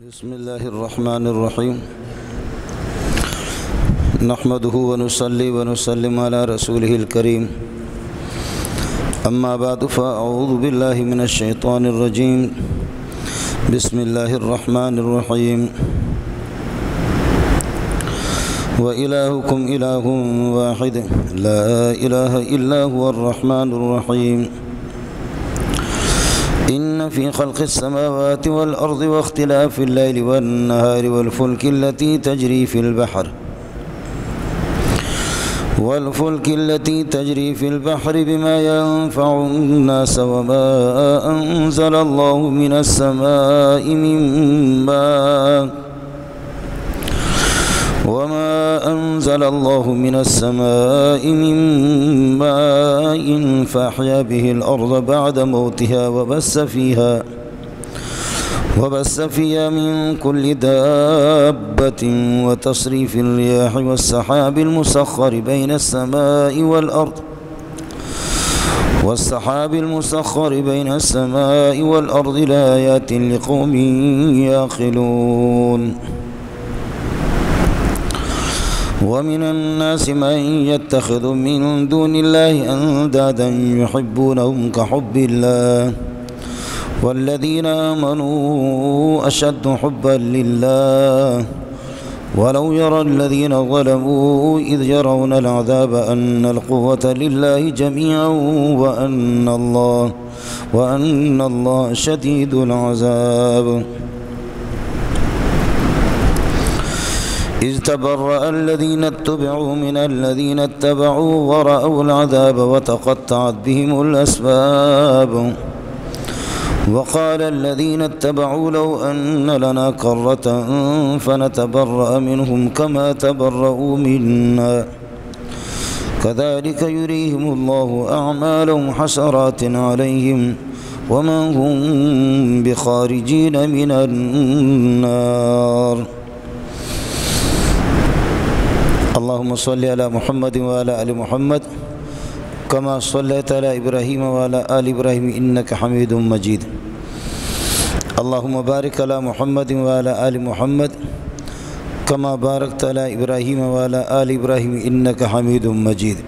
بسم الله الرحمن الرحيم نحمده ونصلي ونسلم على رسوله الكريم أما بعد فأعوذ بالله من الشيطان الرجيم بسم الله الرحمن الرحيم وإلهكم إله واحد لا إله إلا هو الرحمن الرحيم إن في خلق السماوات والأرض واختلاف الليل والنهار والفلك التي تجري في البحر بما ينفع الناس وما أنزل الله من السماء من ماء فأحيا به الأرض بعد موتها وبث فيها من كل دابة وتصريف الرياح والسحاب المسخر بين السماء والأرض لآيات لقوم يعقلون ومن الناس من يتخذ من دون الله أندادا يحبونهم كحب الله والذين آمنوا أشد حبا لله ولو يرى الذين ظلموا إذ يرون العذاب أن القوة لله جميعا وأن الله شديد العذاب إذ تبرأ الذين اتبعوا من الذين اتبعوا ورأوا العذاب وتقطعت بهم الأسباب وقال الذين اتبعوا لو أن لنا كرة فنتبرأ منهم كما تبرؤوا منا كذلك يريهم الله أعمالهم حسرات عليهم وما هم بخارجين من النار اللهم صل على محمد وعلى آل محمد كما صليت على إبراهيم وعلى آل إبراهيم إنك حميد مجيد اللهم بارك على محمد وعلى آل محمد كما باركت على إبراهيم وعلى آل إبراهيم إنك حميد مجيد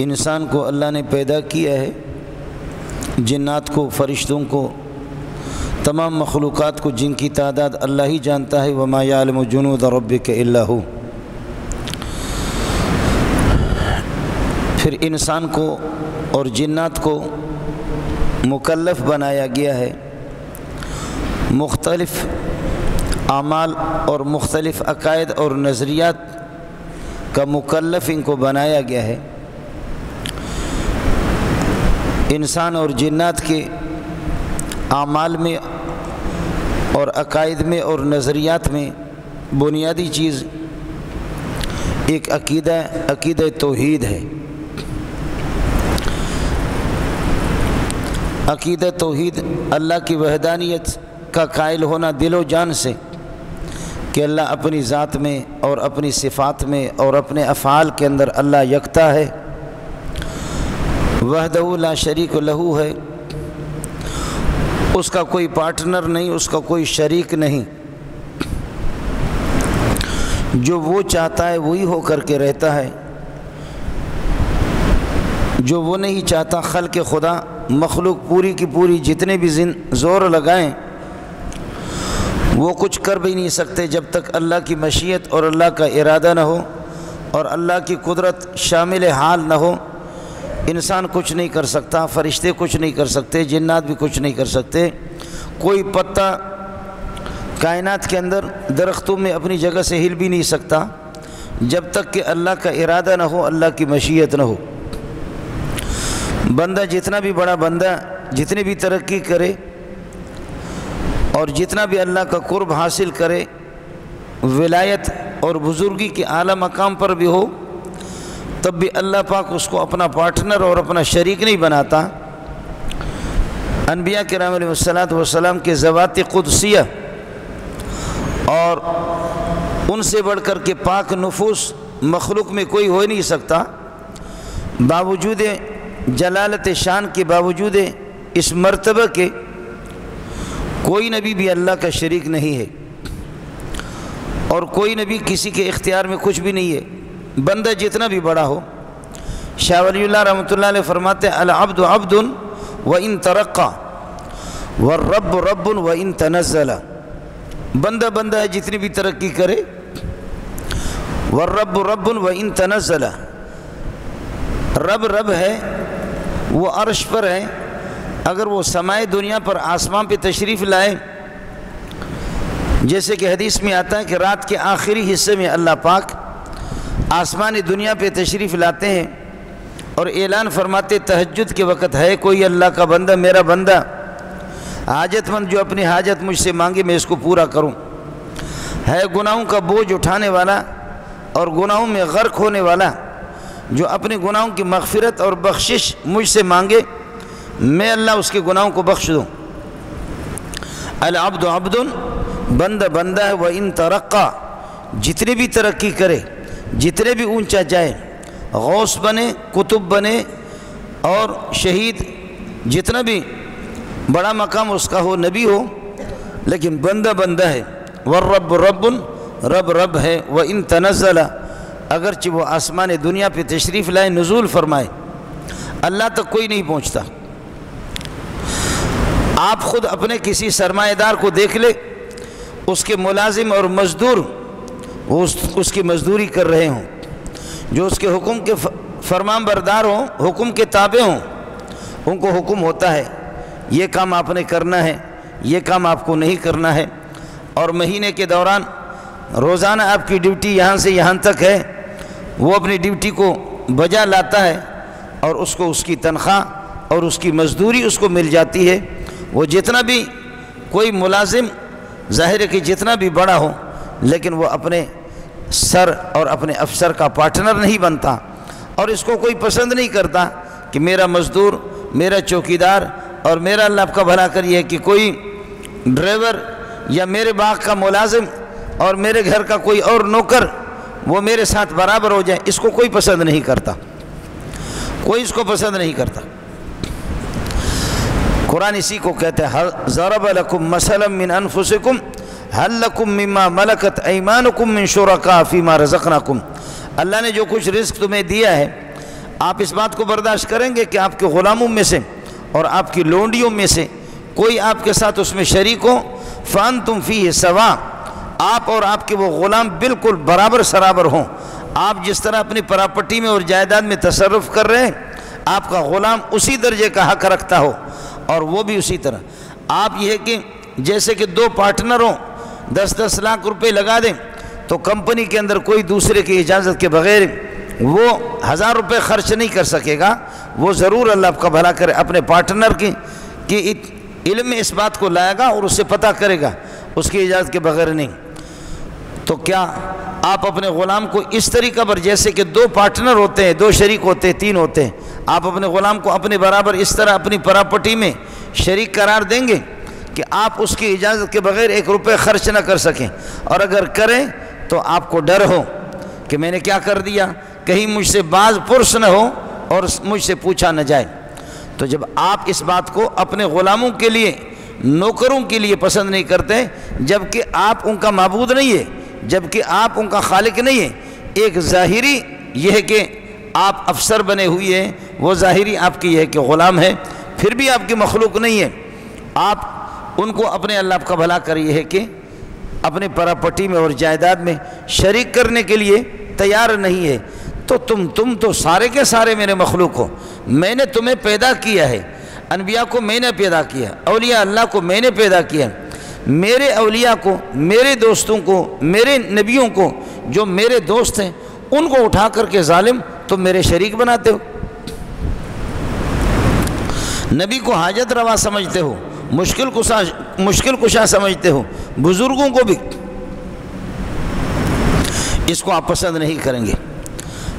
انسان کو اللہ نے پیدا کیا ہے، جنات کو، فرشتوں کو، تمام مخلوقات کو، جن کی تعداد اللہ ہی جانتا ہے، وما یعلم جنود ربک الا ہو۔ پھر انسان کو اور جنات کو مکلف بنایا گیا ہے، مختلف اعمال اور مختلف عقائد اور نظریات کا مکلف ان کو بنایا گیا ہے۔ انسان اور جنات کے اعمال میں اور عقائد میں اور نظریات میں بنیادی چیز ایک عقیدہ توحید ہے۔ عقیدہ توحید اللہ کی وحدانیت کا قائل ہونا دل و جان سے کہ اللہ اپنی ذات میں اور اپنی صفات میں اور اپنے افعال کے اندر اللہ یکتا ہے، وحدہ لا شریک لہ ہے، اس کا کوئی پارٹنر نہیں، اس کا کوئی شریک نہیں، جو وہ چاہتا ہے وہی ہو کر کے رہتا ہے، جو وہ نہیں چاہتا خلق خدا مخلوق پوری کی پوری جتنے بھی زور لگائیں وہ کچھ کر بھی نہیں سکتے جب تک اللہ کی مشیت اور اللہ کا ارادہ نہ ہو اور اللہ کی قدرت شامل حال نہ ہو۔ انسان کچھ نہیں کر سکتا، فرشتے کچھ نہیں کر سکتے، جنات بھی کچھ نہیں کر سکتے، کوئی پتا کائنات کے اندر درختوں میں اپنی جگہ سے ہل بھی نہیں سکتا جب تک کہ اللہ کا ارادہ نہ ہو، اللہ کی مشیت نہ ہو۔ بندہ جتنا بھی بڑا بندہ جتنی بھی ترقی کرے اور جتنا بھی اللہ کا قرب حاصل کرے، ولایت اور بزرگی کے اعلیٰ مقام پر بھی ہو، تب بھی اللہ پاک اس کو اپنا پارٹنر اور اپنا شریک نہیں بناتا۔ انبیاء کرام علیہ السلام کے ذوات قدسیہ اور ان سے بڑھ کر کے پاک نفوس مخلوق میں کوئی ہو نہیں سکتا، باوجود جلالت شان کے باوجود اس مرتبہ کے کوئی نبی بھی اللہ کا شریک نہیں ہے، اور کوئی نبی کسی کے اختیار میں کچھ بھی نہیں ہے، بندہ جتنا بھی بڑا ہو۔ شاہ ولی اللہ رحمۃ اللہ علیہ فرماتے ہیں العبد عبد وان ترقى والرب رب وان تنزل، بندہ بندہ ہے جتنی بھی ترقی کرے، والرب رب وان تنزل، رب رب ہے، وہ عرش پر ہے، اگر وہ سمائے دنیا پر آسمان پہ تشریف لائے، جیسے کہ حدیث میں آتا ہے کہ رات کے آخری حصے میں اللہ پاک آسمان دنیا پہ تشریف لاتے ہیں اور اعلان فرماتے تہجد کے وقت ہے کوئی اللہ کا بندہ، میرا بندہ حاجت مند جو اپنی حاجت مجھ سے مانگے میں اس کو پورا کروں، ہے گناہوں کا بوجھ اٹھانے والا اور گناہوں میں غرق ہونے والا، جو اپنے گناہوں کی مغفرت اور بخشش مجھ سے مانگے میں اللہ اس کے گناہوں کو بخش دوں۔ العبد عبد، بندہ بندہ ہے، وَإِن تَرَقَّى، جتنے بھی ترقی کرے، جتنے بھی اونچا جائے، غوث بنے، قطب بنے اور شہید، جتنا بھی بڑا مقام اس کا ہو، نبی ہو، لیکن بندہ بندہ ہے۔ وَالرَّبُّ رَبٌ، رب رب ہے، وَإِن تَنَزَّلَ، اگرچہ وہ آسمان دنیا پہ تشریف لائے، نزول فرمائے، اللہ تک کوئی نہیں پہنچتا۔ آپ خود اپنے کسی سرمایہ دار کو دیکھ لے، اس کے ملازم اور مزدور وہ اس کی مزدوری کر رہے ہوں، جو اس کے حکم کے فرمان بردار ہوں، حکم کے تابع ہوں، ان کو حکم ہوتا ہے یہ کام آپ نے کرنا ہے، یہ کام آپ کو نہیں کرنا ہے، اور مہینے کے دوران روزانہ آپ کی ڈیوٹی یہاں سے یہاں تک ہے، وہ اپنی ڈیوٹی کو بجا لاتا ہے اور اس کو اس کی تنخواہ اور اس کی مزدوری اس کو مل جاتی ہے۔ وہ جتنا بھی کوئی ملازم ظاہر ہے کہ جتنا بھی بڑا ہو، لیکن وہ اپنے سر اور اپنے افسر کا پارٹنر نہیں بنتا، اور اس کو کوئی پسند نہیں کرتا کہ میرا مزدور، میرا چوکیدار اور میرا اللہ کا بھلا کریے کہ کوئی ڈرائیور یا میرے باغ کا ملازم اور میرے گھر کا کوئی اور نوکر وہ میرے ساتھ برابر ہو جائے، اس کو کوئی پسند نہیں کرتا، کوئی اس کو پسند نہیں کرتا۔ قرآن اسی کو کہتا ہے ضرب لکم مثلا من انفسکم هل لکم مما ملکت ایمانکم من شرکاء فیما رزقناکم، اللہ نے جو کچھ رزق تمہیں دیا ہے آپ اس بات کو برداشت کریں گے کہ آپ کے غلاموں میں سے اور آپ کی لونڈیوں میں سے کوئی آپ کے ساتھ اس میں شریک ہو، فانتم فیہ سواء، آپ اور آپ کے وہ غلام بالکل برابر سرابر ہوں، آپ جس طرح اپنی پراپرٹی میں اور جائیداد میں تصرف کر رہے ہیں آپ کا غلام اسی درجے کا حق رکھتا ہو اور وہ بھی اسی طرح۔ آپ یہ ہے کہ جیسے کہ دو پارٹنر ہوں، 10-10 لاکھ روپے لگا دیں تو کمپنی کے اندر کوئی دوسرے کی اجازت کے بغیر وہ 1000 روپے خرچ نہیں کر سکے گا، وہ ضرور اللہ کا بھلا کرے اپنے پارٹنر کی علم میں اس بات کو لائے گا اور اسے پتہ کرے گا، اس کی اجازت کے بغیر نہیں۔ تو کیا آپ اپنے غلام کو اس طریقہ پر، جیسے کہ دو پارٹنر ہوتے ہیں، دو شریک ہوتے ہیں، 3 ہوتے ہیں، آپ اپنے غلام کو اپنے برابر اس طرح اپنی پراپرٹی میں شریک قرار دیں گے کہ آپ اس کی اجازت کے بغیر 1 روپے خرچ نہ کر سکیں، اور اگر کریں تو آپ کو ڈر ہو کہ میں نے کیا کر دیا، کہیں مجھ سے باز پرس نہ ہو اور مجھ سے پوچھا نہ جائے۔ تو جب آپ اس بات کو اپنے غلاموں کے لیے، نوکروں کے لیے پسند نہیں کرتے، جبکہ آپ ان کا معبود نہیں ہے، جبکہ آپ ان کا خالق نہیں ہے، ایک ظاہری یہ ہے کہ آپ افسر بنے ہوئے ہیں، وہ ظاہری آپ کی یہ ہے کہ غلام ہے، پھر بھی آپ کی مخلوق نہیں ہے، آپ ان کو اپنے اللہ کا بھلا کر یہ ہے کہ اپنے پراپرٹی میں اور جائیداد میں شریک کرنے کے لیے تیار نہیں ہے، تو تم تو سارے کے سارے میرے مخلوق ہو، میں نے تمہیں پیدا کیا ہے، انبیاء کو میں نے پیدا کیا، اولیاء اللہ کو میں نے پیدا کیا، میرے اولیاء کو، میرے دوستوں کو، میرے نبیوں کو جو میرے دوست ہیں ان کو اٹھا کر کے ظالم تم میرے شریک بناتے ہو، نبی کو حاجت روا سمجھتے ہو، مشکل کشا سمجھتے ہو، بزرگوں کو بھی، اس کو آپ پسند نہیں کریں گے۔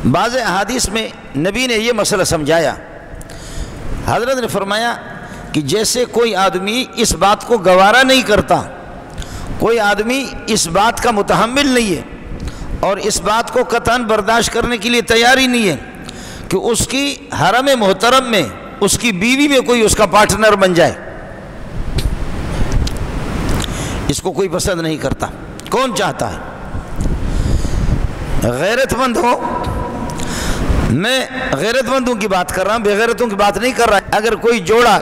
بعض احادیث میں نبی نے یہ مسئلہ سمجھایا، حضرت نے فرمایا کہ جیسے کوئی آدمی اس بات کو گوارا نہیں کرتا، کوئی آدمی اس بات کا متحمل نہیں ہے اور اس بات کو قطعاً برداشت کرنے کے لیے تیار ہی نہیں ہے کہ اس کی حرم محترم میں اس کی بیوی میں کوئی اس کا پارٹنر بن جائے، اس کو کوئی پسند نہیں کرتا۔ کون چاہتا ہے؟ غیرت مند ہو، میں غیرت مندوں کی بات کر رہا ہوں، بے غیرتوں کی بات نہیں کر رہا۔ اگر کوئی جوڑا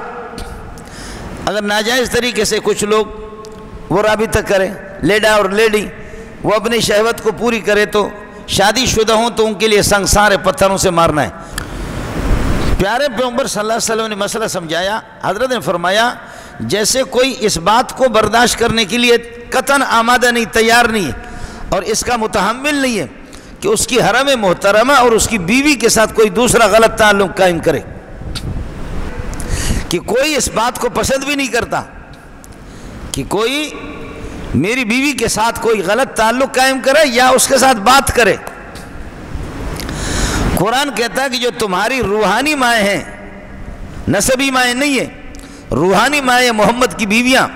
اگر ناجائز طریقے سے کچھ لوگ وہ رابطہ کرے، لیڈا اور لیڈی، وہ اپنی شہوت کو پوری کرے، تو شادی شدہ ہوں تو ان کے لیے سنگسار پتھروں سے مارنا ہے۔ پیارے پیغمبر صلی اللہ علیہ وسلم نے مسئلہ سمجھایا۔ حضرت نے فرمایا جیسے کوئی اس بات کو برداشت کرنے کے لیے قطعاً آمادہ نہیں، تیار نہیں ہے، اور اس کا متحمل نہیں ہے کہ اس کی حرم محترمہ اور اس کی بیوی کے ساتھ کوئی دوسرا غلط تعلق قائم کرے، کہ کوئی اس بات کو پسند بھی نہیں کرتا کہ کوئی میری بیوی کے ساتھ کوئی غلط تعلق قائم کرے یا اس کے ساتھ بات کرے۔ قرآن کہتا ہے کہ جو تمہاری روحانی مائیں ہیں، نسبی مائیں نہیں ہیں، روحانی مائیں محمد کی بیویاں،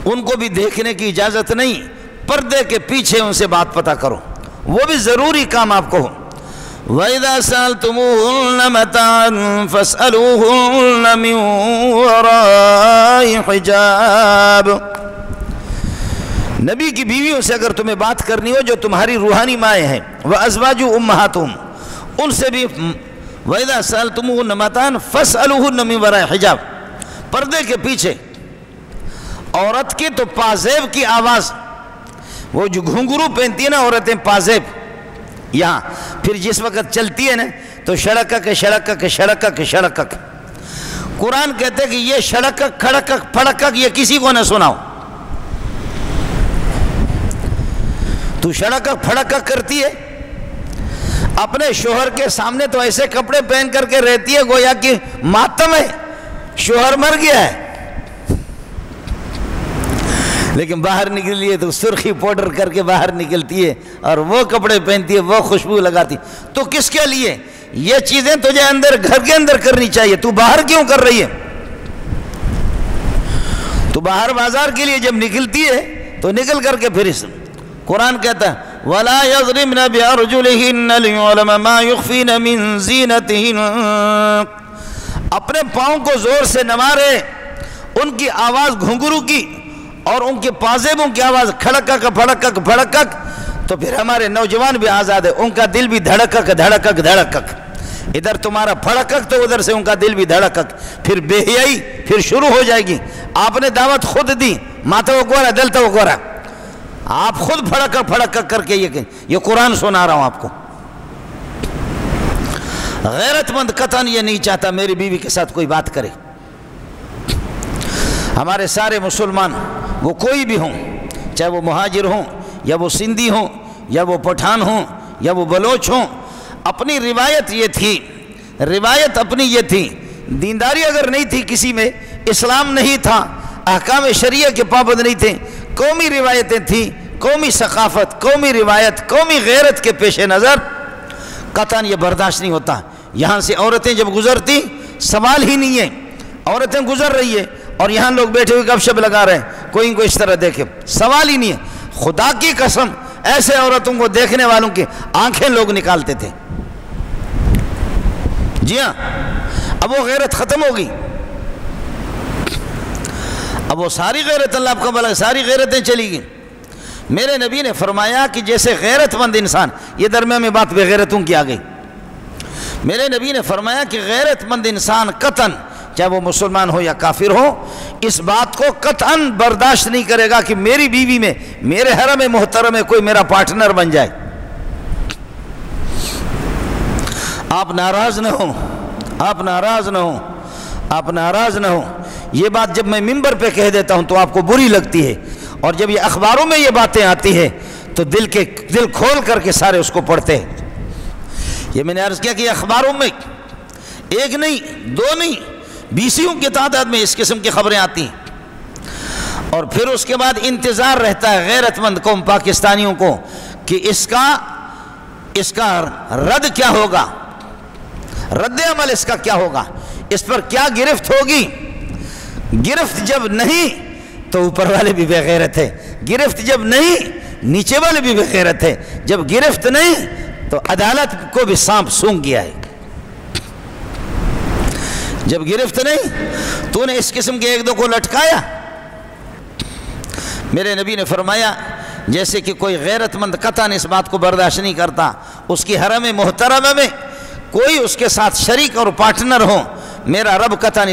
ان کو بھی دیکھنے کی اجازت نہیں، پردے کے پیچھے ان سے بات پتہ کرو، وہ بھی ضروری کام آپ کو ہو۔ وَإِذَا سَأَلْتُمُوهُنَّ مَتَاعًا فَاسْأَلُوهُنَّ مِنْ وَرَاءِ حِجَابٍ۔ نبی کی بیویوں سے اگر تمہیں بات کرنی ہو جو تمہاری روحانی مائیں ہیں، وَأَزْوَاجُ أُمَّهَاتُهُمْ، ان سے بھی وَإِذَا سَأَلْتُمُوهُنَّ مَتَاعًا فَاسْأَلُوهُنَّ مِنْ وَرَاءِ حِجَابٍ، پردے کے پیچھے۔ عورت کی تو پازیب کی آواز، وہ جو گھنگرو پہنتی ہے نا عورتیں پازیب، یہاں پھر جس وقت چلتی ہے نا تو شڑکک شڑکک شڑکک شڑکک، قرآن کہتے ہیں کہ یہ شڑکک کھڑکک پھڑکک یہ کسی کو نہ سناؤ۔ تو شڑکک پھڑکک کرتی ہے، اپنے شوہر کے سامنے تو ایسے کپڑے پہن کر کے رہتی ہے گویا کہ ماتم ہے، شوہر مر گیا ہے، لیکن باہر نکلی ہے تو سرخی پاؤڈر کر کے باہر نکلتی ہے اور وہ کپڑے پہنتی ہے، وہ خوشبو لگاتی۔ تو کس کے لیے یہ چیزیں تجھے اندر گھر کے اندر کرنی چاہیے، تو باہر کیوں کر رہی ہے؟ تو باہر بازار کے لیے جب نکلتی ہے تو نکل کر کے پھر اس قرآن کہتا ہے وَلَا يَضْرِبْنَ بِأَرْجُلِهِنَّ لِيُعْلَمَ مَا يُخْفِينَ مِنْ زِينَتِهِنَّ، اپنے پاؤں کو زور سے نہ مارے، ان کی آواز گھنگرو کی اور ان کے پازیبوں کی آواز کھڑکک پھڑکک پھڑکک، تو پھر ہمارے نوجوان بھی آزاد ہے، ان کا دل بھی دھڑکک دھڑکک دھڑکک، ادھر تمہارا پھڑکک تو ادھر سے ان کا دل بھی دھڑکک، پھر بے حیائی پھر شروع ہو جائے گی۔ آپ نے دعوت خود دی، ماتھا وہ گورا دلتا وہ گورا، آپ خود پھڑکک پھڑکک کر کے یہ قرآن سنا رہا ہوں آپ کو۔ غیرت مند قطعاً یہ نہیں چاہتا میری بیوی کے ساتھ کوئی بات کرے۔ ہمارے سارے مسلمان وہ کوئی بھی ہوں، چاہے وہ مہاجر ہوں یا وہ سندھی ہوں یا وہ پٹھان ہوں یا وہ بلوچ ہوں، اپنی روایت یہ تھی، روایت اپنی یہ تھی، دینداری اگر نہیں تھی کسی میں، اسلام نہیں تھا، احکام شریعہ کے پابند نہیں تھے، قومی روایتیں تھیں، قومی ثقافت، قومی روایت، قومی غیرت کے پیش نظر قطعاً یہ برداشت نہیں ہوتا۔ یہاں سے عورتیں جب گزرتی سوال ہی نہیں ہے، عورتیں گزر رہی ہے اور یہاں لوگ بیٹھے ہوئے گپ شپ لگا رہے ہیں، کوئی ان کو اس طرح دیکھے، سوال ہی نہیں ہے۔ خدا کی قسم ایسے عورتوں کو دیکھنے والوں کی آنکھیں لوگ نکالتے تھے۔ جی ہاں، اب وہ غیرت ختم ہوگی، اب وہ ساری غیرت، اللہ آپ کا بھلا، ساری غیرتیں چلی گئیں۔ میرے نبی نے فرمایا کہ جیسے غیرت مند انسان، یہ درمیان میں بات بے غیرتوں کی آ گئی، میرے نبی نے فرمایا کہ غیرت مند انسان قطعاً، چاہے وہ مسلمان ہو یا کافر ہو، اس بات کو قطعاً برداشت نہیں کرے گا کہ میری بیوی میں، میرے حرم محترم میں کوئی میرا پارٹنر بن جائے۔ آپ ناراض نہ ہوں، آپ ناراض نہ ہوں، آپ ناراض نہ ہوں۔ یہ بات جب میں منبر پہ کہہ دیتا ہوں تو آپ کو بری لگتی ہے، اور جب یہ اخباروں میں یہ باتیں آتی ہیں تو دل کھول کر کے سارے اس کو پڑھتے ہیں۔ یہ میں نے عرض کیا کہ اخباروں میں ایک نہیں، دو نہیں، بیسیوں کی تعداد میں اس قسم کی خبریں آتی ہیں، اور پھر اس کے بعد انتظار رہتا ہے غیرت مند قوم پاکستانیوں کو کہ اس کا رد کیا ہوگا، رد عمل اس کا کیا ہوگا، اس پر کیا گرفت ہوگی۔ گرفت جب نہیں تو اوپر والے بھی بے غیرت ہے، گرفت جب نہیں نیچے والے بھی بے غیرت ہے، جب گرفت نہیں تو عدالت کو بھی سانپ سونگھ گیا ہے۔ جب گرفت نہیں تو نے اس قسم کے ایک دو کو لٹکایا۔ میرے نبی نے فرمایا جیسے کہ کوئی غیرت مند قطعاً اس بات کو برداشت نہیں کرتا اس کی حرم محترمہ میں کوئی اس کے ساتھ شریک اور پارٹنر ہو، میرا رب قطعاً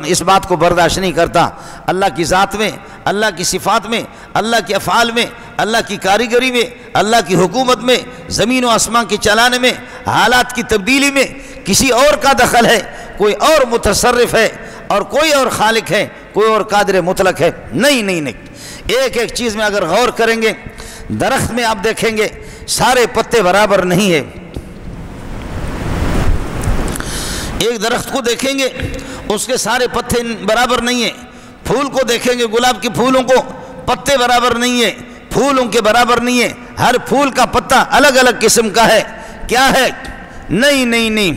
اس بات کو برداشت نہیں کرتا۔ اللہ کی ذات میں، اللہ کی صفات میں، اللہ کے افعال میں، اللہ کی کاریگری میں، اللہ کی حکومت میں، زمین و آسمان کے چلانے میں، حالات کی تبدیلی میں کسی اور کا دخل ہے، کوئی اور متصرف ہے اور کوئی اور خالق ہے، کوئی اور قادر مطلق ہے؟ نہیں نہیں نہیں۔ ایک ایک چیز میں اگر غور کریں گے، درخت میں آپ دیکھیں گے سارے پتے برابر نہیں ہیں۔ ایک درخت کو دیکھیں گے اس کے سارے پتے برابر نہیں ہیں۔ پھول کو دیکھیں گے، گلاب کے پھولوں کو پتے برابر نہیں ہیں، پھول ان کے برابر نہیں ہیں، ہر پھول کا پتا الگ الگ قسم کا ہے۔ کیا ہے؟ نہیں نہیں نہیں،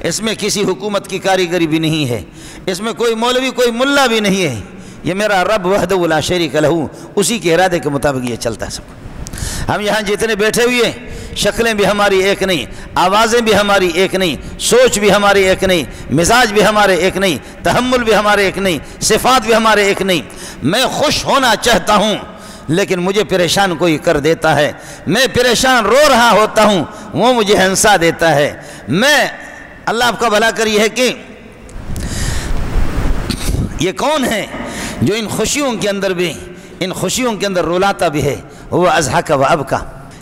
اس میں کسی حکومت کی کاریگری بھی نہیں ہے، اس میں کوئی مولوی کوئی ملا بھی نہیں ہے۔ یہ میرا رب وحدہ لا شریک لہ، اسی کے ارادے کے مطابق یہ چلتا ہے سب۔ ہم یہاں جتنے بیٹھے ہوئے ہیں، شکلیں بھی ہماری ایک نہیں، آوازیں بھی ہماری ایک نہیں، سوچ بھی ہماری ایک نہیں، مزاج بھی ہمارے ایک نہیں، تحمل بھی ہمارے ایک نہیں، صفات بھی ہمارے ایک نہیں۔ میں خوش ہونا چاہتا ہوں لیکن مجھے پریشان کوئی کر دیتا ہے، میں پریشان رو رہا ہوتا ہوں وہ مجھے ہنسا دیتا ہے۔ میں اللہ آپ کا بھلا کری ہے کہ یہ کون ہے جو ان خوشیوں کے اندر بھی، ان خوشیوں کے اندر رلاتا بھی ہے؟ وہ اضحک و ابکا،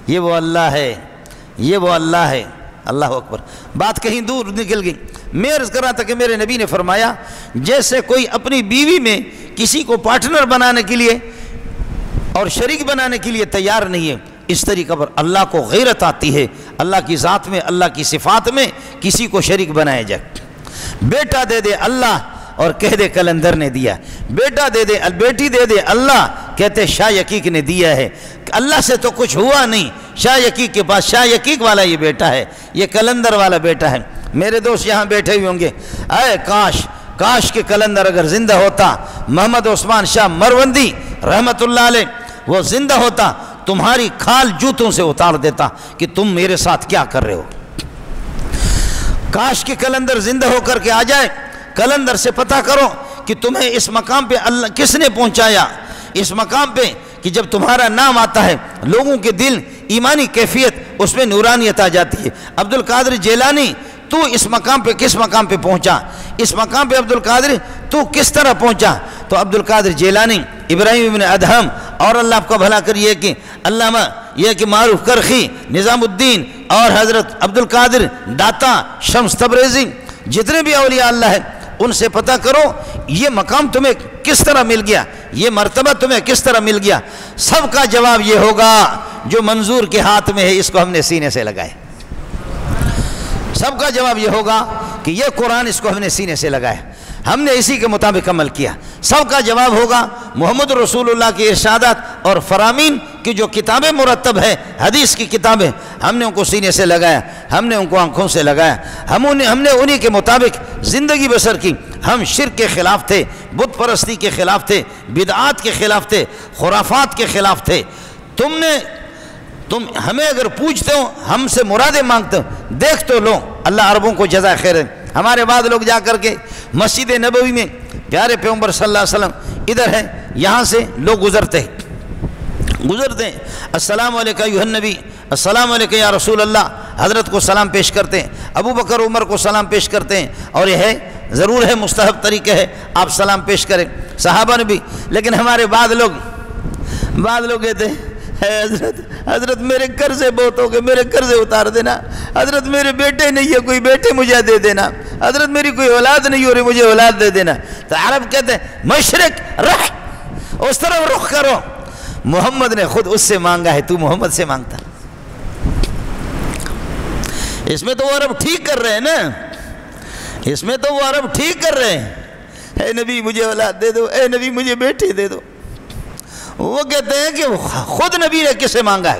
یہ وہ اللہ ہے، یہ وہ اللہ ہے۔ اللہ اکبر۔ بات کہیں دور نکل گئی۔ میں عرض کر رہا تھا کہ میرے نبی نے فرمایا جیسے کوئی اپنی بیوی میں کسی کو پارٹنر بنانے کے لیے اور شریک بنانے کے لیے تیار نہیں ہے، اس طریقہ پر اللہ کو غیرت آتی ہے اللہ کی ذات میں، اللہ کی صفات میں کسی کو شریک بنایا جائے۔ بیٹا دے دے اللہ اور کہہ دے کلندر نے دیا، بیٹا دے دے بیٹی دے دے اللہ کہتے شاہ یقیق نے دیا ہے۔ اللہ سے تو کچھ ہوا نہیں، شاہ یقیق کے پاس شاہ یقیق والا یہ بیٹا ہے، یہ کلندر والا بیٹا ہے۔ میرے دوست یہاں بیٹھے ہوئے ہوں گے، اے کاش کہ کلندر اگر زندہ ہوتا، محمد عثمان شاہ مروندی رحمت اللہ علیہ وہ زندہ ہوتا، تمہاری کھال جوتوں سے اتار دیتا کہ تم میرے ساتھ کیا کر رہے ہو۔ کاش کہ کلندر زندہ ہو کر کے آ جائے، کلندر سے پتہ کرو کہ تمہیں اس مقام پہ اللہ کس نے پہنچایا، اس مقام پہ کہ جب تمہارا نام آتا ہے لوگوں کے دل ایمانی کیفیت اس میں نورانیت آ جاتی ہے۔ عبد القادر جیلانی تو اس مقام پہ کس مقام پہ پہنچا، اس مقام پہ عبد القادر تو کس طرح پہنچا؟ تو عبد القادر جیلانی، ابراہیم ابن ادہم اور اللہ آپ کا بھلا کریے کہ علامہ یہ کہ معروف کرخی، نظام الدین اور حضرت عبد القادر داتا، شمس تبریزی، جتنے بھی اولیاء اللہ ہیں ان سے پتہ کرو یہ مقام تمہیں کس طرح مل گیا، یہ مرتبہ تمہیں کس طرح مل گیا۔ سب کا جواب یہ ہوگا جو منظور کے ہاتھ میں ہے اس کو ہم نے سینے سے لگائے۔ سب کا جواب یہ ہوگا کہ یہ قرآن اس کو ہم نے سینے سے لگایا، ہم نے اسی کے مطابق عمل کیا۔ سب کا جواب ہوگا محمد رسول اللہ کی ارشادات اور فرامین کی جو کتابیں مرتب ہے، حدیث کی کتابیں، ہم نے ان کو سینے سے لگایا، ہم نے ان کو آنکھوں سے لگایا، ہم نے انہی کے مطابق زندگی بسر کی۔ ہم شرک کے خلاف تھے، بت پرستی کے خلاف تھے، بدعات کے خلاف تھے، خرافات کے خلاف تھے۔ تم ہمیں اگر پوچھتے ہو، ہم سے مرادیں مانگتے ہو، دیکھ تو لو، اللہ عربوں کو جزائے خیر ہے۔ ہمارے بعد لوگ جا کر کے مسجد نبوی میں پیارے پیغمبر صلی اللہ علیہ وسلم ادھر ہے، یہاں سے لوگ گزرتے ہیں، السلام علیکم ایھا النبی، السلام علیکم یا رسول اللہ، حضرت کو سلام پیش کرتے ہیں، ابو بکر عمر کو سلام پیش کرتے ہیں، اور یہ ہے ضرور ہے مستحب طریقہ ہے آپ سلام پیش کریں، صحابہ نے بھی۔ لیکن ہمارے بعد لوگ کہتے ہیں حضرت میرے قرضے بہت ہو گئے، میرے قرضے اتار دینا، حضرت میرے بیٹے نہیں ہے کوئی بیٹے مجھے دے دینا، حضرت میری کوئی اولاد نہیں ہو رہی مجھے اولاد دے دینا۔ تو عرب کہتے ہیں مشرق رخ، اس طرف رخ کرو۔ محمد نے خود اس سے مانگا ہے، تو محمد سے مانگتا۔ اس میں تو وہ عرب ٹھیک کر رہے ہیں نا، اس میں تو وہ عرب ٹھیک کر رہے ہیں، اے نبی مجھے اولاد دے دو، اے نبی مجھے بیٹے دے دو۔ وہ کہتے ہیں کہ خود نبی نے کس سے مانگا ہے؟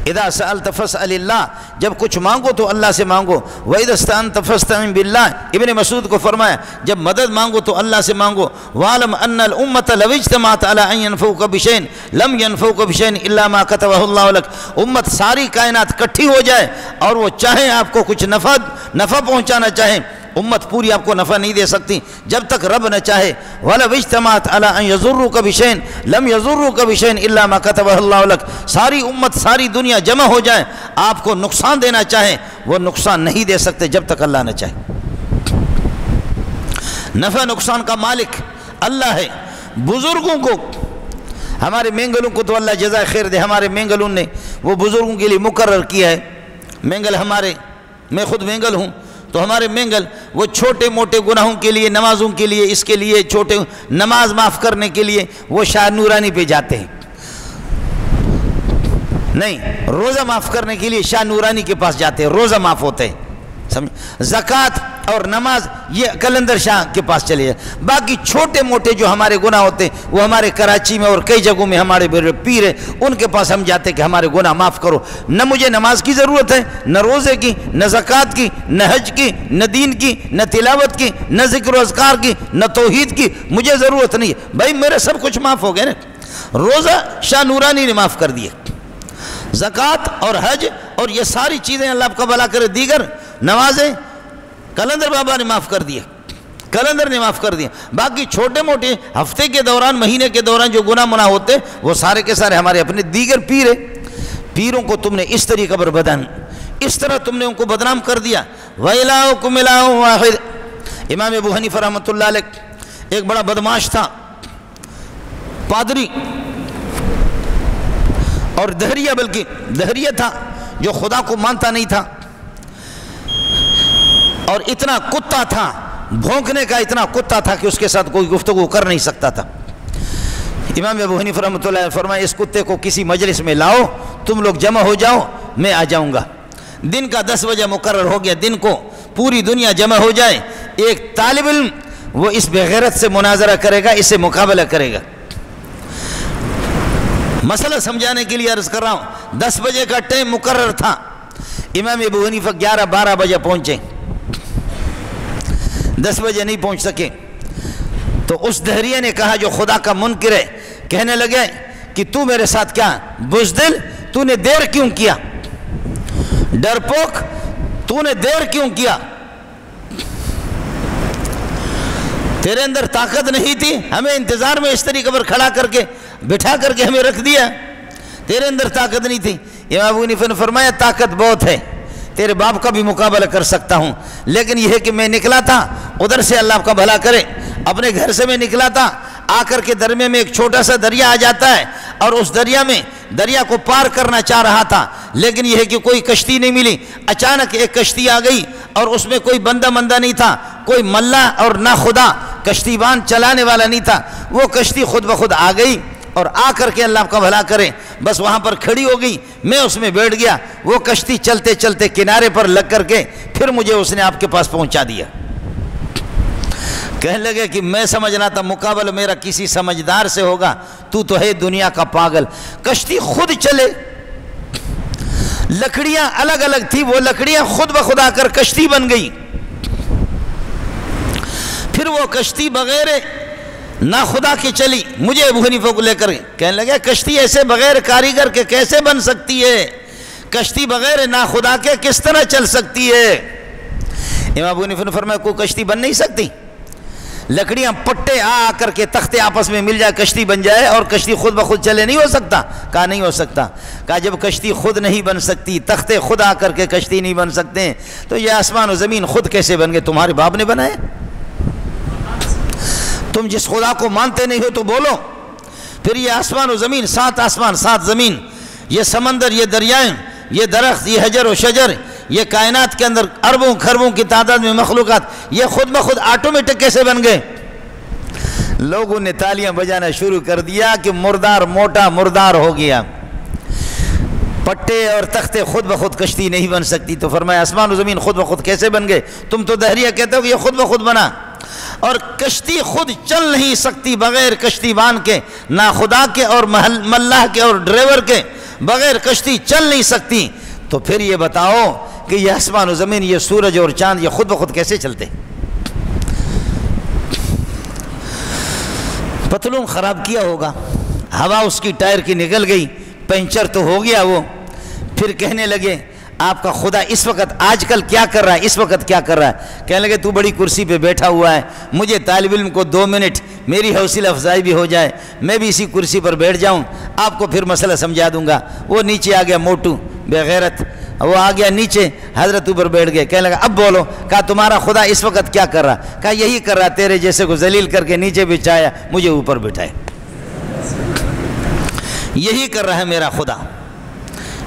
اذا سألت فاسأل اللہ، جب کچھ مانگو تو اللہ سے مانگو، وَإِذَا اسْتَعَنْتَ فَاسْتَعِنْ بِاللَّهِ، ابن مسعود کو فرمایا جب مدد مانگو تو اللہ سے مانگو۔ وَعَلَمْ أَنَّ الْأُمَّةَ لَوْ اجْتَمَعَتْ عَلَىٰ أَن يَنفَعُوكَ بِشَيْءٍ لَمْ يَنفَعُوكَ بِشَيْءٍ إِلَّا مَا كَتَبَهُ اللَّهُ لَكَ، امت ساری کائنات کٹھی ہو جائے اور وہ چاہیں آپ کو کچھ نفع پہنچانا چاہیں امت پوری آپ کو نفع نہیں دے سکتی جب تک رب نہ چاہے. وَلَوِ اجْتَمَعَتْ عَلَىٰ أَن يَضُرُّوكَ بِشَيْءٍ لَمْ يَضُرُّوكَ بِشَيْءٍ إِلَّا مَا كَتَبَهُ اللَّهُ لَكَ. ساری امت ساری دنیا جمع ہو جائے آپ کو نقصان دینا چاہے وہ نقصان نہیں دے سکتے جب تک اللہ نہ چاہے. نفع نقصان کا مالک اللہ ہے. بزرگوں کو ہمارے مینگلوں کو تو اللہ جزائے خیر دے, ہمارے مینگلوں نے وہ بزرگوں کے لیے مقرر کیا ہے. مینگل ہمارے, میں خود مینگل ہوں تو ہمارے مینگل وہ چھوٹے موٹے گناہوں کے لیے, نمازوں کے لیے, اس کے لیے چھوٹے نماز معاف کرنے کے لیے وہ شاہ نورانی پہ جاتے ہیں. نہیں, روزہ معاف کرنے کے لیے شاہ نورانی کے پاس جاتے ہیں, روزہ معاف ہوتے ہیں. زکوٰۃ اور نماز یہ قلندر شاہ کے پاس چلے جائے. باقی چھوٹے موٹے جو ہمارے گناہ ہوتے ہیں وہ ہمارے کراچی میں اور کئی جگہوں میں ہمارے پیر ہیں, ان کے پاس ہم جاتے کہ ہمارے گناہ معاف کرو. نہ مجھے نماز کی ضرورت ہے, نہ روزے کی, نہ زکوٰۃ کی, نہ حج کی, نہ دین کی, نہ تلاوت کی, نہ ذکر و اذکار کی, نہ توحید کی, مجھے ضرورت نہیں ہے. بھائی میرے سب کچھ معاف ہو گئے نا. روزہ شاہ نورانی نے معاف کر دیے, زکوٰۃ اور حج اور یہ ساری چیزیں اللہ آپ کا بھلا کرے, دیگر نمازیں قلندر بابا نے معاف کر دیا, قلندر نے معاف کر دیا. باقی چھوٹے موٹے ہفتے کے دوران, مہینے کے دوران جو گناہ مناہ ہوتے وہ سارے کے سارے ہمارے اپنے دیگر پیر ہیں. پیروں کو تم نے اس طریقے پر اس طرح تم نے ان کو بدنام کر دیا. وَإِلَٰهُكُمْ إِلَٰهٌ وَاحِدٌ. امام ابو حنیفہ رحمۃ اللہ علیہ ایک بڑا بدمعاش تھا, پادری اور دہریہ, بلکہ دہریہ تھا جو خدا کو مانتا نہیں تھا, اور اتنا کتا تھا, بھونکنے کا اتنا کتا تھا کہ اس کے ساتھ کوئی گفتگو کر نہیں سکتا تھا. امام ابو حنیفہ رحمۃ اللہ علیہ فرمایا اس کتے کو کسی مجلس میں لاؤ, تم لوگ جمع ہو جاؤ, میں آ جاؤں گا. دن کا 10 بجے مقرر ہو گیا, دن کو پوری دنیا جمع ہو جائے, ایک طالب علم وہ اس بغیرت سے مناظرہ کرے گا, اس سے مقابلہ کرے گا. مسئلہ سمجھانے کے لیے عرض کر رہا ہوں, 10 بجے کا ٹائم مقرر تھا. امام ابو حنیفہ 11-12 بجے پہنچے, 10 بجے نہیں پہنچ سکے. تو اس دہریہ نے کہا جو خدا کا منکر ہے, کہنے لگے کہ تو میرے ساتھ کیا بزدل, تو نے دیر کیوں کیا, ڈرپوک, تو نے دیر کیوں کیا, تیرے اندر طاقت نہیں تھی, ہمیں انتظار میں اس طریقے پر کھڑا کر کے بٹھا کر کے ہمیں رکھ دیا, تیرے اندر طاقت نہیں تھی. امام ابو حنیفہ نے فرمایا طاقت بہت ہے, تیرے باپ کا بھی مقابلہ کر سکتا ہوں, لیکن یہ ہے کہ میں نکلا تھا ادھر سے, اللہ آپ کا بھلا کرے, اپنے گھر سے میں نکلا تھا, آ کر کے درمیان میں ایک چھوٹا سا دریا آ جاتا ہے, اور اس دریا کو پار کرنا چاہ رہا تھا, لیکن یہ ہے کہ کوئی کشتی نہیں ملی. اچانک ایک کشتی آ گئی اور اس میں کوئی بندہ نہیں تھا, کوئی ملہ اور نہ خدا, کشتی بان چلانے والا نہیں تھا. وہ کشتی خود بخود آ گئی اور آ کر کے اللہ آپ کا بھلا کرے بس وہاں پر کھڑی ہو گئی, میں اس میں بیٹھ گیا. وہ کشتی چلتے چلتے کنارے پر لگ کر کے پھر مجھے اس نے آپ کے پاس پہنچا دیا. کہنے لگے کہ میں سمجھنا تھا مقابلہ میرا کسی سمجھدار سے ہوگا, تو ہے دنیا کا پاگل. کشتی خود چلے, لکڑیاں الگ الگ تھی, وہ لکڑیاں خود بخود آ کر کشتی بن گئی. پھر وہ کشتی بغیر نہ خدا کے چلی. مجھے ابو حنیفہ کو لے کر کہنے لگا کشتی ایسے بغیر کاریگر کے کیسے بن سکتی ہے, کشتی بغیر نہ خدا کے کس طرح چل سکتی ہے. امام ابو حنیفہ نے فرمایا کوئی کشتی بن نہیں سکتی, لکڑیاں پٹے آ کر کے تختے آپس میں مل جائے کشتی بن جائے, اور کشتی خود بخود چلے نہیں ہو سکتا. کہا نہیں ہو سکتا. کہا جب کشتی خود نہیں بن سکتی, تختے خود آ کر کے کشتی نہیں بن سکتے, تو یہ آسمان و زمین خود کیسے بن گئے, تمہارے باپ نے بنائے؟ تم جس خدا کو مانتے نہیں ہو تو بولو. پھر یہ آسمان و زمین, 7 آسمان 7 زمین, یہ سمندر, یہ دریائیں, یہ درخت, یہ حجر و شجر, یہ کائنات کے اندر اربوں خربوں کی تعداد میں مخلوقات, یہ خود بخود آٹومیٹک کیسے بن گئے؟ لوگوں نے تالیاں بجانا شروع کر دیا کہ مردار موٹا مردار ہو گیا, پٹے اور تختے خود بخود کشتی نہیں بن سکتی. تو فرمایا آسمان و زمین خود بخود کیسے بن گئے؟ تم تو دہریہ کہتے ہو کہ یہ خود بخود بنا, اور کشتی خود چل نہیں سکتی بغیر کشتی بان کے, نہ خدا کے اور ملاح کے اور ڈرائیور کے, بغیر کشتی چل نہیں سکتی. تو پھر یہ بتاؤ کہ یہ آسمان و زمین, یہ سورج اور چاند, یہ خود بخود کیسے چلتے؟ پتلون خراب کیا ہوگا, ہوا اس کی ٹائر کی نکل گئی, پنچر تو ہو گیا وہ. پھر کہنے لگے آپ کا خدا اس وقت آج کل کیا کر رہا ہے، اس وقت کیا کر رہا ہے؟ کہنے لگے تو بڑی کرسی پہ بیٹھا ہوا ہے، مجھے طالب علم کو 2 منٹ میری حوصلہ افزائی بھی ہو جائے، میں بھی اسی کرسی پر بیٹھ جاؤں، آپ کو پھر مسئلہ سمجھا دوں گا۔ وہ نیچے آ گیا موٹو بے غیرت، وہ آ گیا نیچے، حضرت اوپر بیٹھ گئے۔ کہنے لگا اب بولو، کہا تمہارا خدا اس وقت کیا کر رہا؟ کہا یہی کر رہا، تیرے جیسے کو ذلیل کر کے نیچے بچھایا، مجھے اوپر بٹھائے، یہی کر رہا ہے میرا خدا،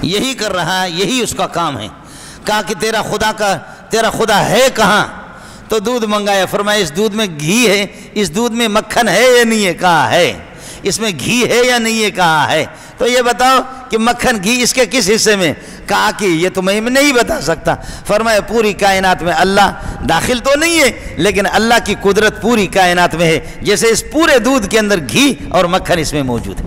یہی کر رہا ہے، یہی اس کا کام ہے۔ کہا کہ تیرا خدا ہے کہاں؟ تو دودھ منگایا، فرمایا اس دودھ میں گھی ہے، اس دودھ میں مکھن ہے یا نہیں ہے؟ کہا ہے۔ اس میں گھی ہے یا نہیں ہے؟ کہا ہے۔ تو یہ بتاؤ کہ مکھن گھی اس کے کس حصے میں؟ کہا کہ یہ تو میں نہیں بتا سکتا۔ فرمایا پوری کائنات میں اللہ داخل تو نہیں ہے، لیکن اللہ کی قدرت پوری کائنات میں ہے، جیسے اس پورے دودھ کے اندر گھی اور مکھن اس میں موجود ہے۔